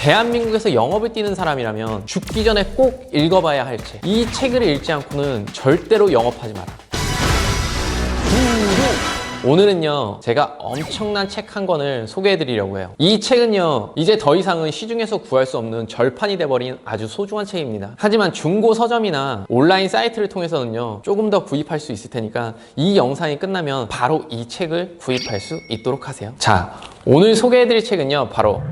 대한민국에서 영업을 뛰는 사람이라면 죽기 전에 꼭 읽어봐야 할 책. 이 책을 읽지 않고는 절대로 영업하지 마라. 오늘은요, 제가 엄청난 책 한 권을 소개해드리려고 해요. 이 책은요, 이제 더 이상은 시중에서 구할 수 없는 절판이 돼버린 아주 소중한 책입니다. 하지만 중고 서점이나 온라인 사이트를 통해서는요, 조금 더 구입할 수 있을 테니까 이 영상이 끝나면 바로 이 책을 구입할 수 있도록 하세요. 자, 오늘 소개해드릴 책은요, 바로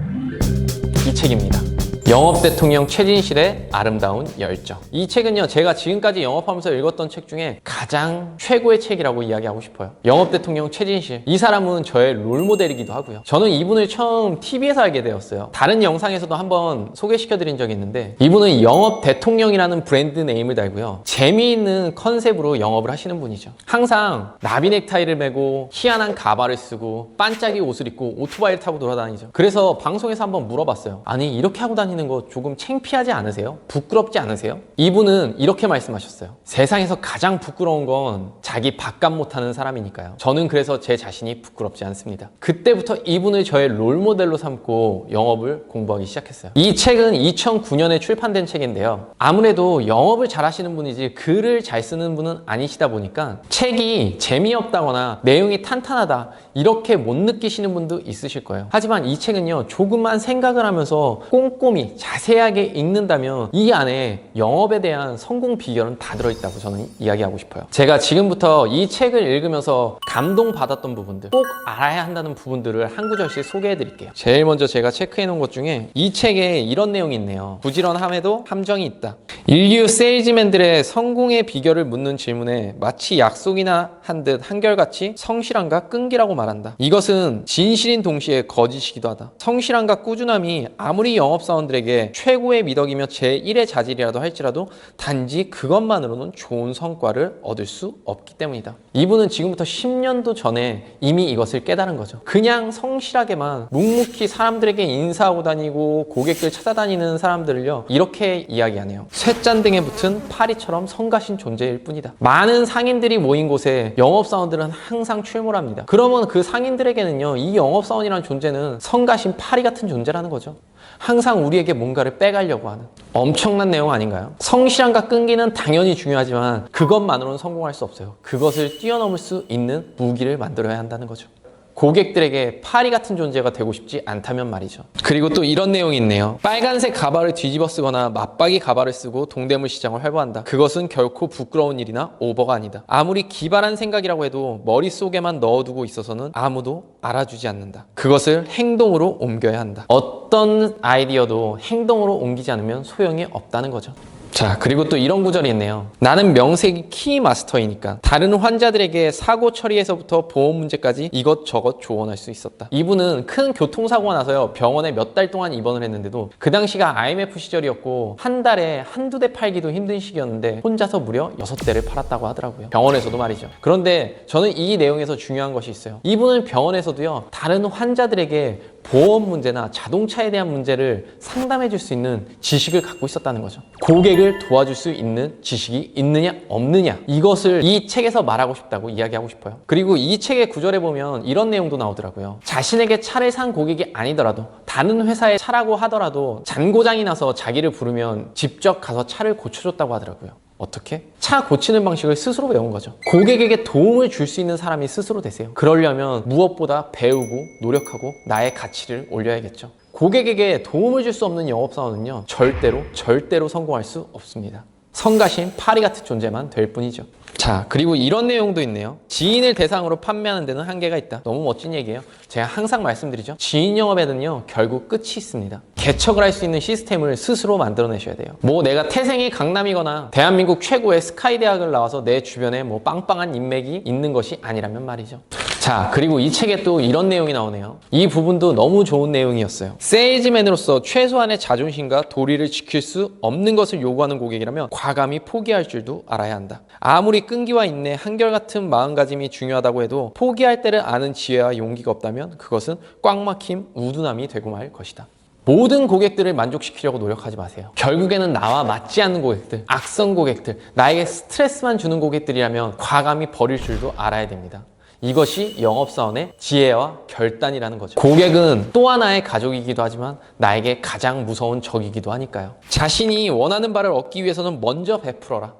이 책입니다. 영업 대통령 최진실의 아름다운 열정. 이 책은요, 제가 지금까지 영업하면서 읽었던 책 중에 가장 최고의 책이라고 이야기하고 싶어요. 영업 대통령 최진실. 이 사람은 저의 롤모델이기도 하고요. 저는 이분을 처음 TV에서 알게 되었어요. 다른 영상에서도 한번 소개시켜드린 적이 있는데, 이분은 영업 대통령이라는 브랜드 네임을 달고요, 재미있는 컨셉으로 영업을 하시는 분이죠. 항상 나비 넥타이를 메고 희한한 가발을 쓰고 반짝이 옷을 입고 오토바이를 타고 돌아다니죠. 그래서 방송에서 한번 물어봤어요. 아니, 이렇게 하고 다니는 거 조금 창피하지 않으세요? 부끄럽지 않으세요? 이분은 이렇게 말씀하셨어요. 세상에서 가장 부끄러운 건 자기 밥값 못하는 사람이니까요. 저는 그래서 제 자신이 부끄럽지 않습니다. 그때부터 이분을 저의 롤모델로 삼고 영업을 공부하기 시작했어요. 이 책은 2009년에 출판된 책인데요, 아무래도 영업을 잘 하시는 분이지 글을 잘 쓰는 분은 아니시다 보니까 책이 재미없다거나 내용이 탄탄하다 이렇게 못 느끼시는 분도 있으실 거예요. 하지만 이 책은요, 조금만 생각을 하면서 꼼꼼히 자세하게 읽는다면 이 안에 영업에 대한 성공 비결은 다 들어있다고 저는 이야기하고 싶어요. 제가 지금부터 이 책을 읽으면서 감동받았던 부분들, 꼭 알아야 한다는 부분들을 한 구절씩 소개해 드릴게요. 제일 먼저 제가 체크해 놓은 것 중에 이 책에 이런 내용이 있네요. 부지런함에도 함정이 있다. 인류 세일즈맨들의 성공의 비결을 묻는 질문에 마치 약속이나 한 듯 한결같이 성실함과 끈기라고 말한다. 이것은 진실인 동시에 거짓이기도 하다. 성실함과 꾸준함이 아무리 영업사원들에게 최고의 미덕이며 제1의 자질이라도 할지라도 단지 그것만으로는 좋은 성과를 얻을 수 없기 때문이다. 이분은 지금부터 10년도 전에 이미 이것을 깨달은 거죠. 그냥 성실하게만 묵묵히 사람들에게 인사하고 다니고 고객들 찾아다니는 사람들을요, 이렇게 이야기하네요. 쇳잔등에 붙은 파리처럼 성가신 존재일 뿐이다. 많은 상인들이 모인 곳에 영업사원들은 항상 출몰합니다. 그러면 그 상인들에게는요, 이 영업사원이라는 존재는 성가신 파리 같은 존재라는 거죠. 항상 우리에게 뭔가를 빼가려고 하는 엄청난 내용 아닌가요? 성실함과 끈기는 당연히 중요하지만 그것만으로는 성공할 수 없어요. 그것을 뛰어넘을 수 있는 무기를 만들어야 한다는 거죠. 고객들에게 파리 같은 존재가 되고 싶지 않다면 말이죠. 그리고 또 이런 내용이 있네요. 빨간색 가발을 뒤집어 쓰거나 맞박이 가발을 쓰고 동대문 시장을 활보한다. 그것은 결코 부끄러운 일이나 오버가 아니다. 아무리 기발한 생각이라고 해도 머릿속에만 넣어두고 있어서는 아무도 알아주지 않는다. 그것을 행동으로 옮겨야 한다. 어떤 아이디어도 행동으로 옮기지 않으면 소용이 없다는 거죠. 자, 그리고 또 이런 구절이 있네요. 나는 명색이 키 마스터이니까 다른 환자들에게 사고 처리에서부터 보험 문제까지 이것저것 조언할 수 있었다. 이분은 큰 교통사고가 나서요, 병원에 몇 달 동안 입원을 했는데도 그 당시가 IMF 시절이었고 한 달에 한두 대 팔기도 힘든 시기였는데 혼자서 무려 6대를 팔았다고 하더라고요. 병원에서도 말이죠. 그런데 저는 이 내용에서 중요한 것이 있어요. 이분은 병원에서도요, 다른 환자들에게 보험 문제나 자동차에 대한 문제를 상담해 줄 수 있는 지식을 갖고 있었다는 거죠. 고객을 도와줄 수 있는 지식이 있느냐 없느냐, 이것을 이 책에서 말하고 싶다고 이야기하고 싶어요. 그리고 이 책의 구절에 보면 이런 내용도 나오더라고요. 자신에게 차를 산 고객이 아니더라도 다른 회사의 차라고 하더라도 잔고장이 나서 자기를 부르면 직접 가서 차를 고쳐줬다고 하더라고요. 어떻게? 차 고치는 방식을 스스로 배운 거죠. 고객에게 도움을 줄 수 있는 사람이 스스로 되세요. 그러려면 무엇보다 배우고 노력하고 나의 가치를 올려야겠죠. 고객에게 도움을 줄 수 없는 영업사원은요, 절대로 성공할 수 없습니다. 성가신 파리 같은 존재만 될 뿐이죠. 자, 그리고 이런 내용도 있네요. 지인을 대상으로 판매하는 데는 한계가 있다. 너무 멋진 얘기예요. 제가 항상 말씀드리죠. 지인 영업에는요, 결국 끝이 있습니다. 개척을 할 수 있는 시스템을 스스로 만들어내셔야 돼요. 뭐 내가 태생이 강남이거나 대한민국 최고의 스카이 대학을 나와서 내 주변에 뭐 빵빵한 인맥이 있는 것이 아니라면 말이죠. 자, 그리고 이 책에 또 이런 내용이 나오네요. 이 부분도 너무 좋은 내용이었어요. 세일즈맨으로서 최소한의 자존심과 도리를 지킬 수 없는 것을 요구하는 고객이라면 과감히 포기할 줄도 알아야 한다. 아무리 끈기와 인내, 한결같은 마음가짐이 중요하다고 해도 포기할 때를 아는 지혜와 용기가 없다면 그것은 꽉 막힌 우둔함이 되고 말 것이다. 모든 고객들을 만족시키려고 노력하지 마세요. 결국에는 나와 맞지 않는 고객들, 악성 고객들, 나에게 스트레스만 주는 고객들이라면 과감히 버릴 줄도 알아야 됩니다. 이것이 영업사원의 지혜와 결단이라는 거죠. 고객은 또 하나의 가족이기도 하지만 나에게 가장 무서운 적이기도 하니까요. 자신이 원하는 바를 얻기 위해서는 먼저 베풀어라.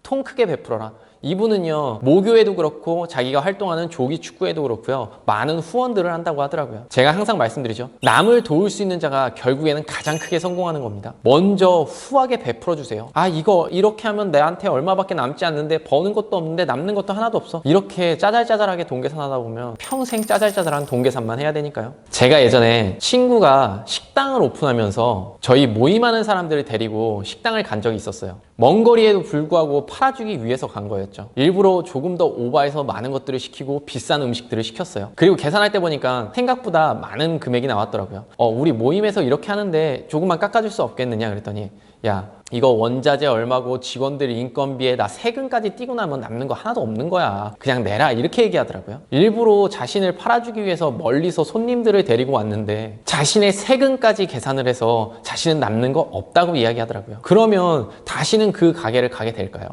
통 크게 베풀어라. 이분은요, 모교에도 그렇고 자기가 활동하는 조기 축구에도 그렇고요, 많은 후원들을 한다고 하더라고요. 제가 항상 말씀드리죠. 남을 도울 수 있는 자가 결국에는 가장 크게 성공하는 겁니다. 먼저 후하게 베풀어 주세요. 아, 이거 이렇게 하면 나한테 얼마밖에 남지 않는데, 버는 것도 없는데 남는 것도 하나도 없어. 이렇게 짜잘짜잘하게 동계산하다 보면 평생 짜잘짜잘한 동계산만 해야 되니까요. 제가 예전에 친구가 식당을 오픈하면서 저희 모임하는 사람들을 데리고 식당을 간 적이 있었어요. 먼 거리에도 불구하고 팔아주기 위해서 간 거였죠. 일부러 조금 더 오버해서 많은 것들을 시키고 비싼 음식들을 시켰어요. 그리고 계산할 때 보니까 생각보다 많은 금액이 나왔더라고요. 우리 모임에서 이렇게 하는데 조금만 깎아줄 수 없겠느냐 그랬더니, 야, 이거 원자재 얼마고 직원들 인건비에 나 세금까지 띄고 나면 남는 거 하나도 없는 거야. 그냥 내라. 이렇게 얘기하더라고요. 일부러 자신을 팔아주기 위해서 멀리서 손님들을 데리고 왔는데 자신의 세금까지 계산을 해서 자신은 남는 거 없다고 이야기하더라고요. 그러면 다시는 그 가게를 가게 될까요?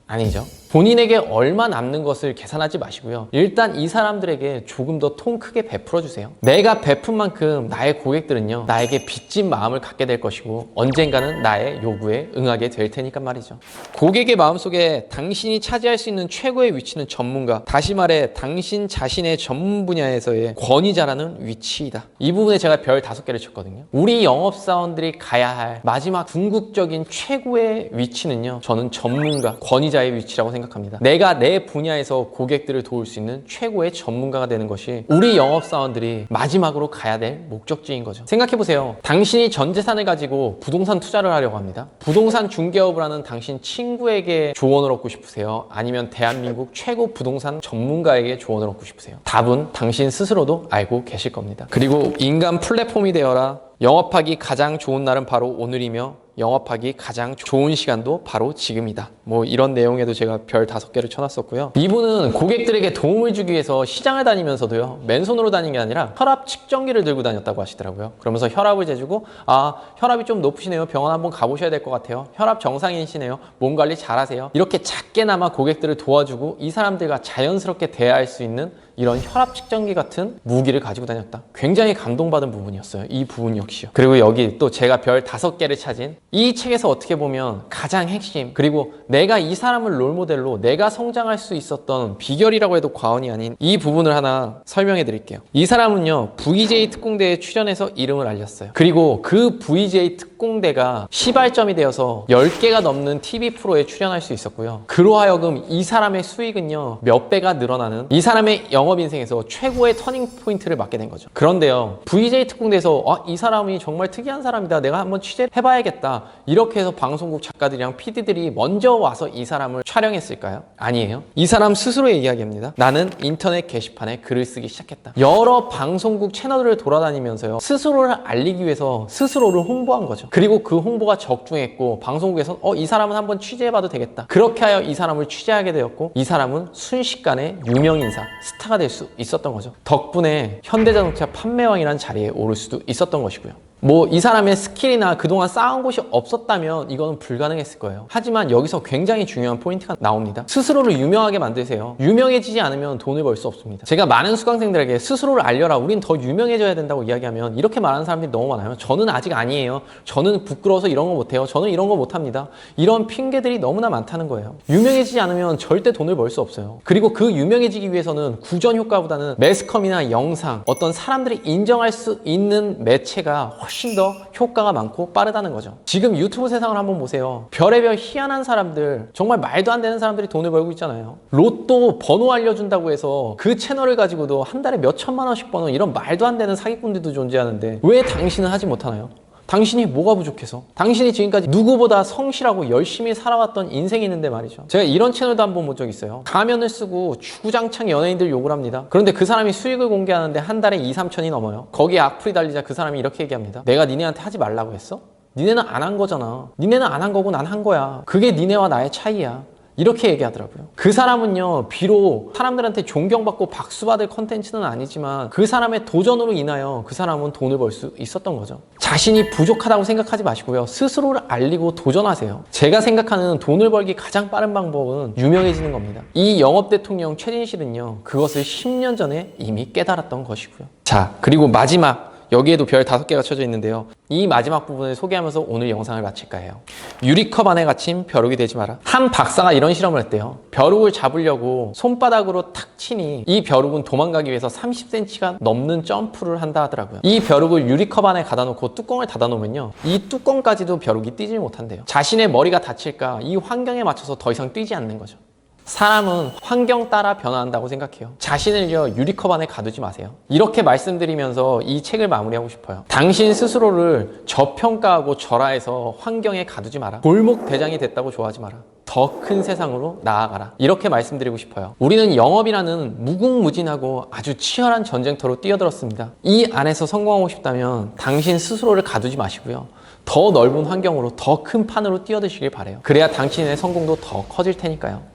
아니죠. 본인에게 얼마 남는 것을 계산하지 마시고요. 일단 이 사람들에게 조금 더 통 크게 베풀어 주세요. 내가 베푼 만큼 나의 고객들은요, 나에게 빚진 마음을 갖게 될 것이고 언젠가는 나의 요구에 응하게 될 테니까 말이죠. 고객의 마음속에 당신이 차지할 수 있는 최고의 위치는 전문가, 다시 말해 당신 자신의 전문 분야에서의 권위자라는 위치이다. 이 부분에 제가 별 5개를 쳤거든요. 우리 영업사원들이 가야 할 마지막 궁극적인 최고의 위치는요, 저는 전문가, 권위자의 위치라고 생각합니다. 내가 내 분야에서 고객들을 도울 수 있는 최고의 전문가가 되는 것이 우리 영업사원들이 마지막으로 가야 될 목적지인 거죠. 생각해보세요. 당신이 전 재산을 가지고 부동산 투자를 하려고 합니다. 부동산 중개업을 하는 당신 친구에게 조언을 얻고 싶으세요? 아니면 대한민국 최고 부동산 전문가에게 조언을 얻고 싶으세요? 답은 당신 스스로도 알고 계실 겁니다. 그리고 인간 플랫폼이 되어라. 영업하기 가장 좋은 날은 바로 오늘이며 영업하기 가장 좋은 시간도 바로 지금이다. 뭐 이런 내용에도 제가 별 5개를 쳐놨었고요. 이분은 고객들에게 도움을 주기 위해서 시장을 다니면서도요, 맨손으로 다닌 게 아니라 혈압 측정기를 들고 다녔다고 하시더라고요. 그러면서 혈압을 재주고, 아, 혈압이 좀 높으시네요. 병원 한번 가보셔야 될 것 같아요. 혈압 정상이시네요. 몸 관리 잘하세요. 이렇게 작게나마 고객들을 도와주고 이 사람들과 자연스럽게 대화할 수 있는 이런 혈압 측정기 같은 무기를 가지고 다녔다. 굉장히 감동받은 부분이었어요. 이 부분 역시요. 그리고 여기 또 제가 별 5개를 찾은 이 책에서 어떻게 보면 가장 핵심, 그리고 내가 이 사람을 롤모델로 내가 성장할 수 있었던 비결이라고 해도 과언이 아닌 이 부분을 하나 설명해 드릴게요. 이 사람은요, VJ 특공대에 출연해서 이름을 알렸어요. 그리고 그 VJ 특공대가 시발점이 되어서 10개가 넘는 TV 프로에 출연할 수 있었고요. 그로 하여금 이 사람의 수익은요, 몇 배가 늘어나는, 이 사람의 영업 인생에서 최고의 터닝 포인트를 맞게 된 거죠. 그런데요, VJ 특공대에서 이 사람이 정말 특이한 사람이다, 내가 한번 취재를 해봐야겠다, 이렇게 해서 방송국 작가들이랑 PD들이 먼저 와서 이 사람을 촬영했을까요? 아니에요. 이 사람 스스로의 이야기입니다. 나는 인터넷 게시판에 글을 쓰기 시작했다. 여러 방송국 채널을 돌아다니면서요, 스스로를 알리기 위해서 스스로를 홍보한 거죠. 그리고 그 홍보가 적중했고 방송국에서 이 사람은 한번 취재해봐도 되겠다. 그렇게 하여 이 사람을 취재하게 되었고, 이 사람은 순식간에 유명인사, 스타가 될 수 있었던 거죠. 덕분에 현대자동차 판매왕이라는 자리에 오를 수도 있었던 것이고요. 뭐 이 사람의 스킬이나 그동안 쌓은 곳이 없었다면 이거는 불가능했을 거예요. 하지만 여기서 굉장히 중요한 포인트가 나옵니다. 스스로를 유명하게 만드세요. 유명해지지 않으면 돈을 벌 수 없습니다. 제가 많은 수강생들에게 스스로를 알려라, 우린 더 유명해져야 된다고 이야기하면 이렇게 말하는 사람들이 너무 많아요. 저는 아직 아니에요. 저는 부끄러워서 이런 거 못해요. 저는 이런 거 못합니다. 이런 핑계들이 너무나 많다는 거예요. 유명해지지 않으면 절대 돈을 벌 수 없어요. 그리고 그 유명해지기 위해서는 구전 효과보다는 매스컴이나 영상, 어떤 사람들이 인정할 수 있는 매체가 훨씬 더 효과가 많고 빠르다는 거죠. 지금 유튜브 세상을 한번 보세요. 별의별 희한한 사람들, 정말 말도 안 되는 사람들이 돈을 벌고 있잖아요. 로또 번호 알려준다고 해서 그 채널을 가지고도 한 달에 몇 천만 원씩 버는 이런 말도 안 되는 사기꾼들도 존재하는데 왜 당신은 하지 못하나요? 당신이 뭐가 부족해서? 당신이 지금까지 누구보다 성실하고 열심히 살아왔던 인생이 있는데 말이죠. 제가 이런 채널도 한번 본 적 있어요. 가면을 쓰고 주구장창 연예인들 욕을 합니다. 그런데 그 사람이 수익을 공개하는데 한 달에 2, 3천이 넘어요. 거기에 악플이 달리자 그 사람이 이렇게 얘기합니다. 내가 니네한테 하지 말라고 했어? 니네는 안 한 거잖아. 니네는 안 한 거고 난 한 거야. 그게 니네와 나의 차이야. 이렇게 얘기하더라고요. 그 사람은요, 비록 사람들한테 존경받고 박수받을 컨텐츠는 아니지만 그 사람의 도전으로 인하여 그 사람은 돈을 벌 수 있었던 거죠. 자신이 부족하다고 생각하지 마시고요. 스스로를 알리고 도전하세요. 제가 생각하는 돈을 벌기 가장 빠른 방법은 유명해지는 겁니다. 이 영업 대통령 최진실은요, 그것을 10년 전에 이미 깨달았던 것이고요. 자, 그리고 마지막, 여기에도 별 5개가 쳐져 있는데요. 이 마지막 부분을 소개하면서 오늘 영상을 마칠까 해요. 유리컵 안에 갇힌 벼룩이 되지 마라. 한 박사가 이런 실험을 했대요. 벼룩을 잡으려고 손바닥으로 탁 치니 이 벼룩은 도망가기 위해서 30cm가 넘는 점프를 한다 하더라고요. 이 벼룩을 유리컵 안에 가다 놓고 뚜껑을 닫아 놓으면요, 이 뚜껑까지도 벼룩이 뛰질 못한대요. 자신의 머리가 다칠까 이 환경에 맞춰서 더 이상 뛰지 않는 거죠. 사람은 환경 따라 변화한다고 생각해요. 자신을요, 유리컵 안에 가두지 마세요. 이렇게 말씀드리면서 이 책을 마무리하고 싶어요. 당신 스스로를 저평가하고 절하해서 환경에 가두지 마라. 골목 대장이 됐다고 좋아하지 마라. 더 큰 세상으로 나아가라. 이렇게 말씀드리고 싶어요. 우리는 영업이라는 무궁무진하고 아주 치열한 전쟁터로 뛰어들었습니다. 이 안에서 성공하고 싶다면 당신 스스로를 가두지 마시고요, 더 넓은 환경으로 더 큰 판으로 뛰어드시길 바래요. 그래야 당신의 성공도 더 커질 테니까요.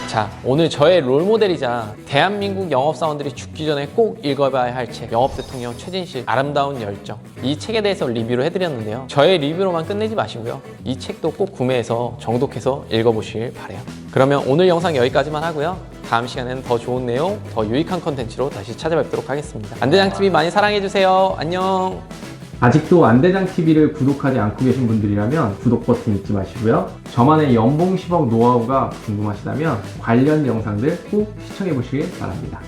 자, 오늘 저의 롤모델이자 대한민국 영업사원들이 죽기 전에 꼭 읽어봐야 할 책, 영업대통령 최진실 아름다운 열정. 이 책에 대해서 리뷰를 해드렸는데요. 저의 리뷰로만 끝내지 마시고요, 이 책도 꼭 구매해서 정독해서 읽어보시길 바래요. 그러면 오늘 영상 여기까지만 하고요, 다음 시간에는 더 좋은 내용, 더 유익한 컨텐츠로 다시 찾아뵙도록 하겠습니다. 안대장TV 많이 사랑해주세요. 안녕. 아직도 안대장TV를 구독하지 않고 계신 분들이라면 구독 버튼 잊지 마시고요. 저만의 연봉 10억 노하우가 궁금하시다면 관련 영상들 꼭 시청해 보시길 바랍니다.